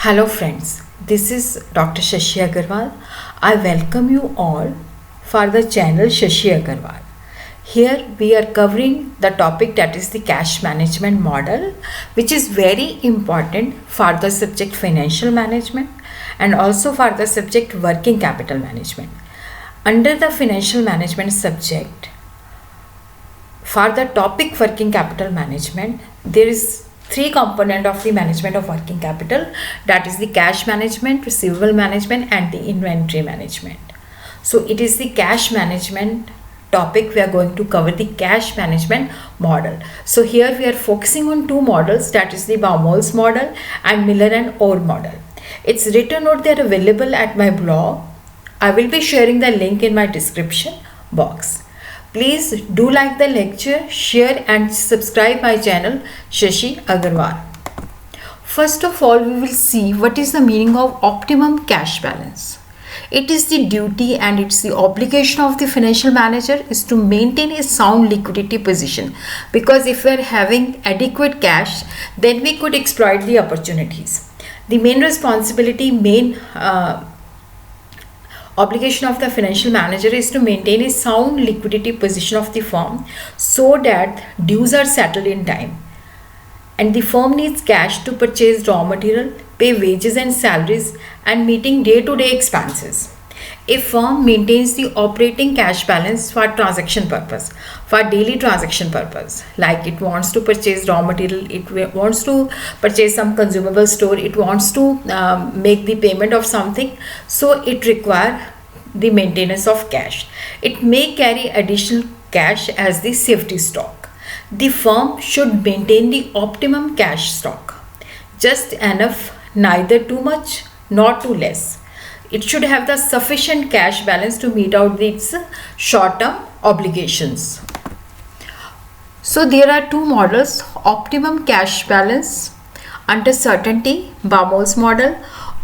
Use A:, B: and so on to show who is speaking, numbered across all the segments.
A: Hello friends, this is Dr. Shashi Agarwal. I welcome you all for the channel Shashi Agarwal. Here we are covering the topic that is the cash management model, which is very important for the subject financial management and also for the subject working capital management. Under the financial management subject, for the topic working capital management, there is three component of the management of working capital, that is the cash management, receivable management and the inventory management. So it is the cash management topic. We are going to cover the cash management model. So here we are focusing on two models, that is the Baumol's model and Miller and Orr model. Its written note, they are available at my blog. I will be sharing the link in my description box. Please do like the lecture, share and subscribe my channel Shashi Agarwal. First of all, we will see what is the meaning of optimum cash balance. It is the duty and it's the obligation of the financial manager is to maintain a sound liquidity position, because if we are having adequate cash, then we could exploit the opportunities. The main responsibility, obligation of the financial manager is to maintain a sound liquidity position of the firm so that dues are settled in time. And the firm needs cash to purchase raw material, pay wages and salaries, and meeting day-to-day expenses. A firm maintains the operating cash balance for transaction purpose, for daily transaction purpose, like it wants to purchase raw material, it wants to purchase some consumable store, it wants to make the payment of something, so it requires the maintenance of cash. It may carry additional cash as the safety stock. The firm should maintain the optimum cash stock, just enough, neither too much nor too less. It should have the sufficient cash balance to meet out its short-term obligations. So there are two models: optimum cash balance under certainty, Baumol's model;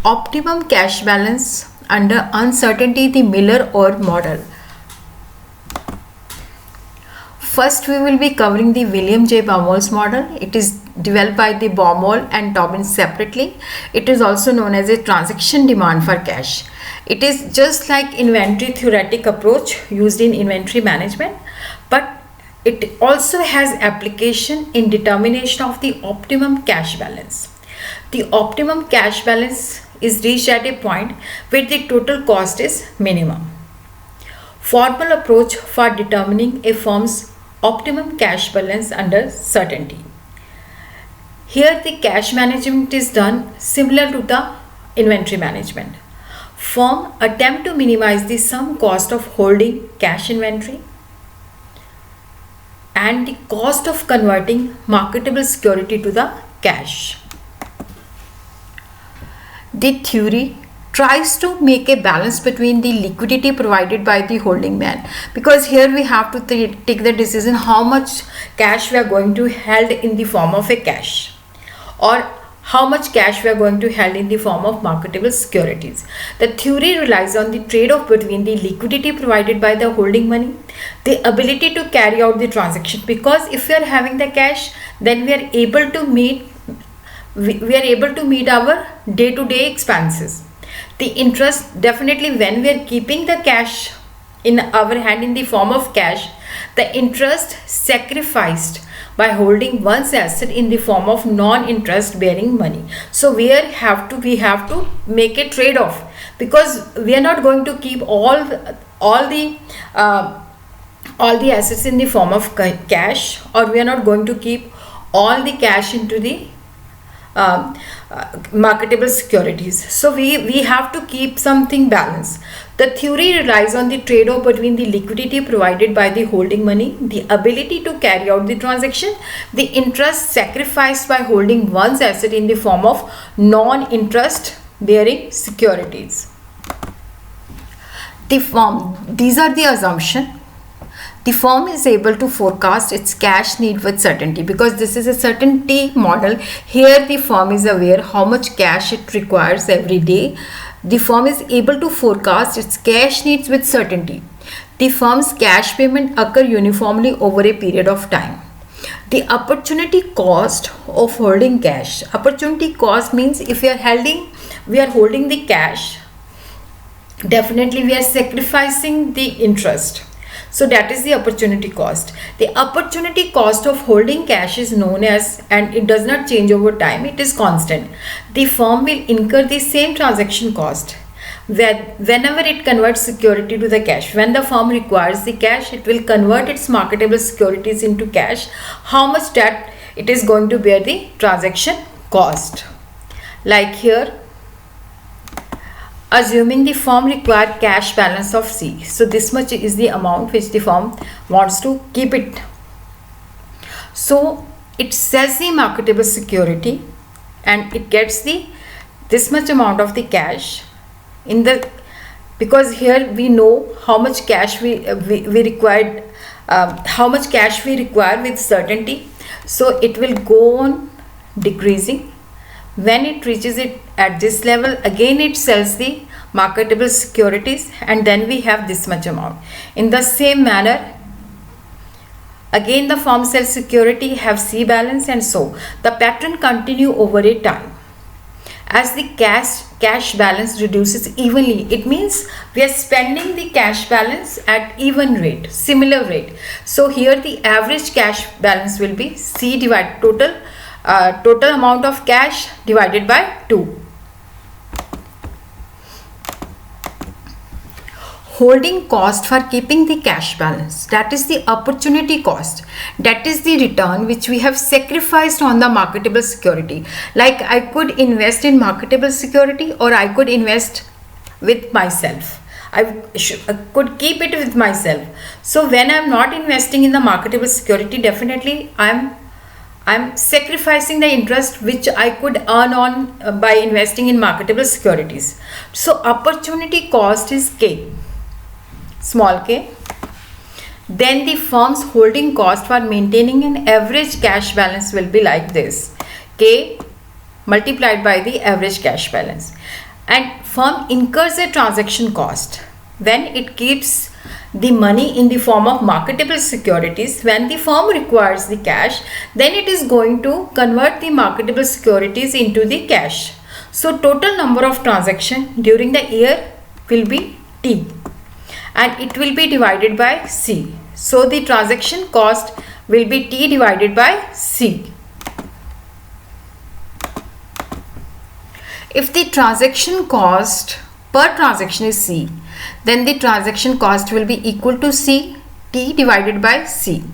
A: optimum cash balance under uncertainty, the Miller-Orr model. First, we will be covering the William J. Baumol's model. It is developed by the Baumol and Tobin separately. It is also known as a transaction demand for cash. It is just like inventory theoretic approach used in inventory management, but it also has application in determination of the optimum cash balance. The optimum cash balance is reached at a point where the total cost is minimum. Formal approach for determining a firm's optimum cash balance under certainty. Here the cash management is done similar to the inventory management. Firm attempt to minimize the sum cost of holding cash inventory and the cost of converting marketable security to the cash. The theory tries to make a balance between the liquidity provided by the holding man, because here we have to take the decision how much cash we are going to held in the form of a cash, or how much cash we are going to held in the form of marketable securities. The theory relies on the trade-off between the liquidity provided by the holding money, the ability to carry out the transaction, because if we are having the cash, then we are able to meet our day-to-day expenses. The interest, definitely when we are keeping the cash in our hand in the form of cash, the interest sacrificed by holding one's asset in the form of non-interest bearing money. So we have to make a trade-off, because we are not going to keep all the assets in the form of cash, or we are not going to keep all the cash into the marketable securities. So we have to keep something balanced. The theory relies on the trade-off between the liquidity provided by the holding money, the ability to carry out the transaction, the interest sacrificed by holding one's asset in the form of non-interest bearing securities. These are the assumptions. The firm is able to forecast its cash need with certainty, because this is a certainty model. Here the firm is aware how much cash it requires every day. The firm is able to forecast its cash needs with certainty. The firm's cash payment occur uniformly over a period of time. The opportunity cost of holding cash. Opportunity cost means if we are holding the cash, definitely we are sacrificing the interest. So that is the opportunity cost. The opportunity cost of holding cash is known as, and it does not change over time, it is constant. The firm will incur the same transaction cost whenever it converts security to the cash. When the firm requires the cash, it will convert its marketable securities into cash. How much that it is going to bear the transaction cost. Like here, assuming the firm require cash balance of C. So this much is the amount which the firm wants to keep it. So it sells the marketable security and it gets this much amount of the cash because here we know how much cash we required, how much cash we require with certainty. So it will go on decreasing. When it reaches it at this level, again it sells the marketable securities and then we have this much amount. In the same manner, again the firm sells security, have C balance, and so the pattern continue over a time. As the cash balance reduces evenly, it means we are spending the cash balance at even rate, similar rate. So here the average cash balance will be C divided total amount of cash divided by 2. Holding cost for keeping the cash balance, that is the opportunity cost, that is the return which we have sacrificed on the marketable security. Like I could invest in marketable security or I could invest with myself. I could keep it with myself. So when I'm not investing in the marketable security, definitely I'm sacrificing the interest which I could earn on by investing in marketable securities. So opportunity cost is K, small k. Then the firm's holding cost for maintaining an average cash balance will be like this, K multiplied by the average cash balance. And firm incurs a transaction cost when it keeps the money in the form of marketable securities. When the firm requires the cash, then it is going to convert the marketable securities into the cash. So total number of transactions during the year will be T and it will be divided by C. So the transaction cost will be T divided by C. If the transaction cost per transaction is C, then the transaction cost will be equal to C, T divided by C.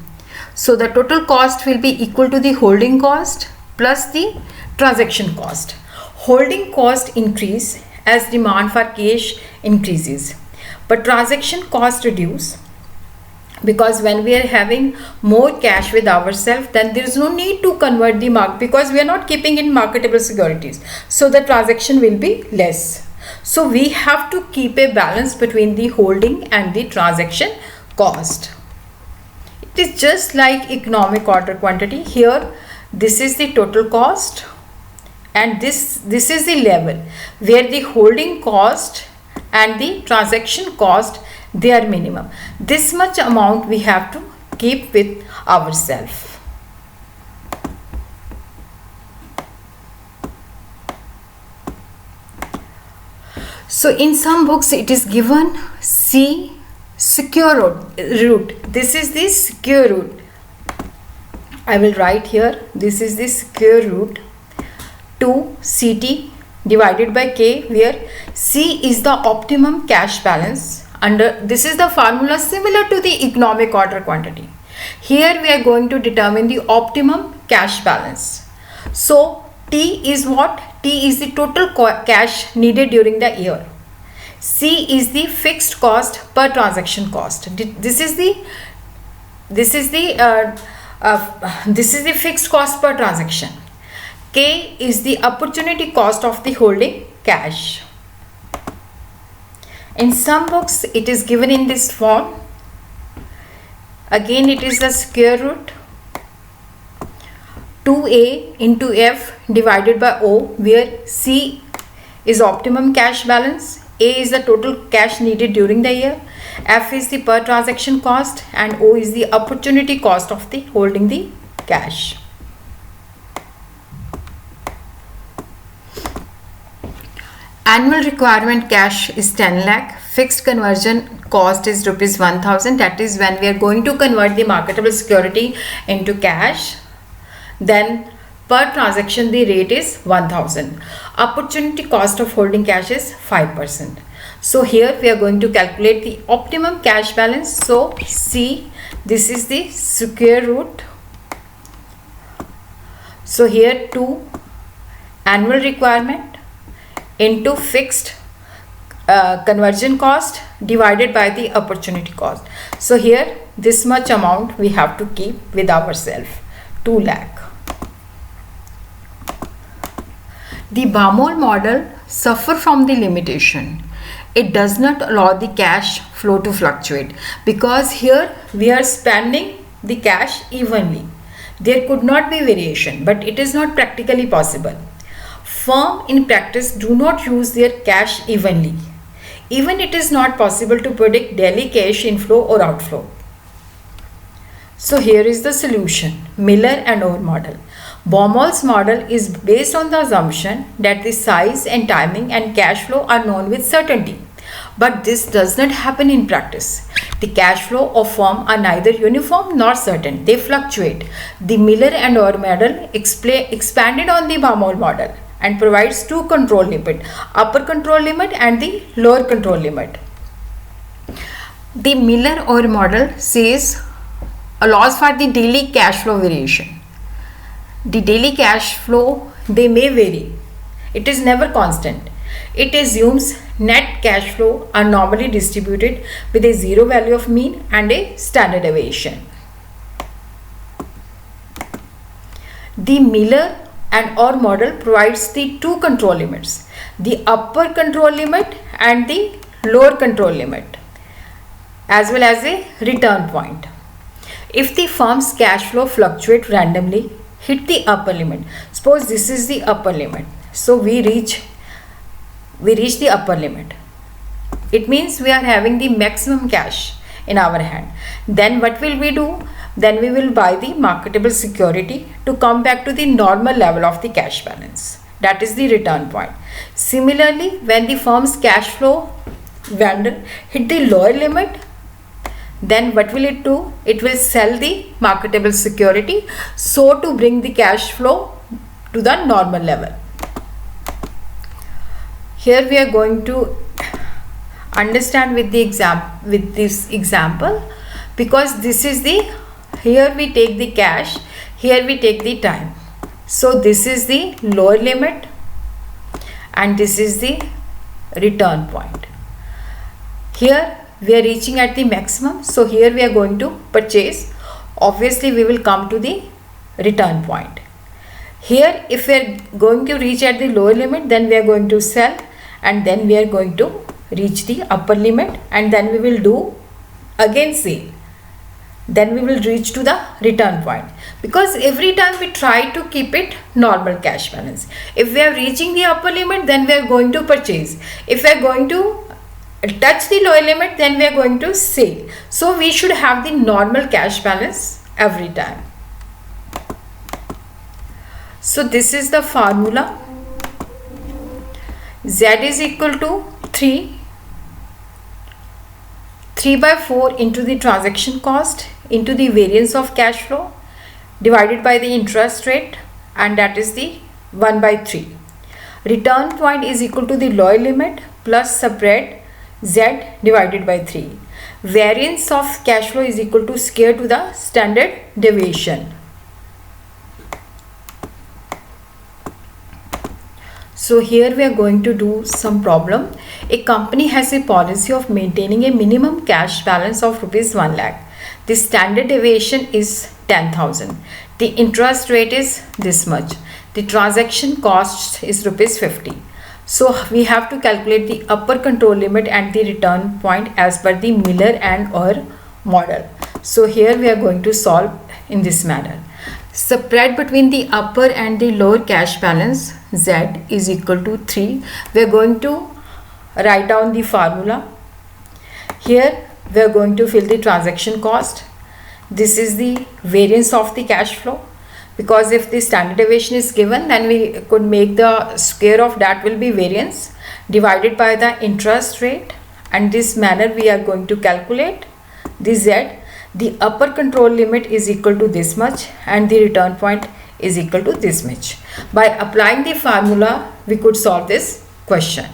A: So the total cost will be equal to the holding cost plus the transaction cost. Holding cost increase as demand for cash increases, but transaction cost reduce because when we are having more cash with ourselves, then there is no need to convert the mark because we are not keeping in marketable securities. So the transaction will be less. So we have to keep a balance between the holding and the transaction cost. It is just like economic order quantity. Here this is the total cost and this is the level where the holding cost and the transaction cost, they are minimum. This much amount we have to keep with ourselves. So in some books it is given C secure root. This is the secure root. I will write here, this is the secure root 2 CT divided by K, where C is the optimum cash balance. Under this is the formula similar to the economic order quantity. Here we are going to determine the optimum cash balance. So T is what? T is the total cash needed during the year. C is the fixed cost per transaction cost. This is the fixed cost per transaction. K is the opportunity cost of the holding cash. In some books it is given in this form. Again it is the square root 2A into F divided by O, where C is optimum cash balance, A is the total cash needed during the year, F is the per transaction cost, and O is the opportunity cost of the holding the cash. Annual requirement cash is 10 lakh. Fixed conversion cost is rupees 1000. That is when we are going to convert the marketable security into cash. Then per transaction the rate is 1000. Opportunity cost of holding cash is 5%. So here we are going to calculate the optimum cash balance. So see, this is the square root. So here 2 annual requirement into fixed conversion cost divided by the opportunity cost. So here this much amount we have to keep with ourselves, 2 lakh. The Baumol model suffer from the limitation. It does not allow the cash flow to fluctuate because here we are spending the cash evenly. There could not be variation, but it is not practically possible. Firm in practice do not use their cash evenly. Even it is not possible to predict daily cash inflow or outflow. So here is the solution, Miller and Orr model. Baumol's model is based on the assumption that the size and timing and cash flow are known with certainty. But this does not happen in practice. The cash flow of firm are neither uniform nor certain. They fluctuate. The Miller and Orr model expanded on the Baumol model and provides 2 control limit, upper control limit and the lower control limit. The Miller-Orr model allows for the daily cash flow variation. The daily cash flow, they may vary. It is never constant. It assumes net cash flow are normally distributed with a zero value of mean and a standard deviation. The Miller and Orr model provides the 2 control limits, the upper control limit and the lower control limit, as well as a return point. If the firm's cash flow fluctuate randomly, hit the upper limit. Suppose this is the upper limit. So we reach the upper limit. It means we are having the maximum cash in our hand. Then what will we do? Then we will buy the marketable security to come back to the normal level of the cash balance. That is the return point. Similarly, when the firm's cash flow vendor hit the lower limit, then what will it do? It will sell the marketable security so to bring the cash flow to the normal level. Here we are going to understand with this example, because this is the, here we take the cash, here we take the time. So this is the lower limit and this is the return point. Here we are reaching at the maximum, so here we are going to purchase. Obviously we will come to the return point. Here if we are going to reach at the lower limit, then we are going to sell, and then we are going to reach the upper limit, and then we will do again sale. Then we will reach to the return point, because every time we try to keep it normal cash balance. If we are reaching the upper limit, then we are going to purchase. If we are going to touch the lower limit, then we are going to sell. So we should have the normal cash balance every time. So this is the formula. Z is equal to 3 by 4 into the transaction cost into the variance of cash flow divided by the interest rate, and that is the 1 by 3. Return point is equal to the lower limit plus spread Z divided by 3. Variance of cash flow is equal to square to the standard deviation. So here we are going to do some problem. A company has a policy of maintaining a minimum cash balance of rupees 1 lakh. The standard deviation is 10,000. The interest rate is this much. The transaction cost is rupees 50. So we have to calculate the upper control limit and the return point as per the Miller and Orr model. So here we are going to solve in this manner. Spread between the upper and the lower cash balance, Z is equal to 3. We are going to write down the formula. Here we are going to fill the transaction cost. This is the variance of the cash flow. because if the standard deviation is given, then we could make the square of that will be variance divided by the interest rate, and this manner we are going to calculate the z. The upper control limit is equal to this much and the return point is equal to this much. By applying the formula, we could solve this question.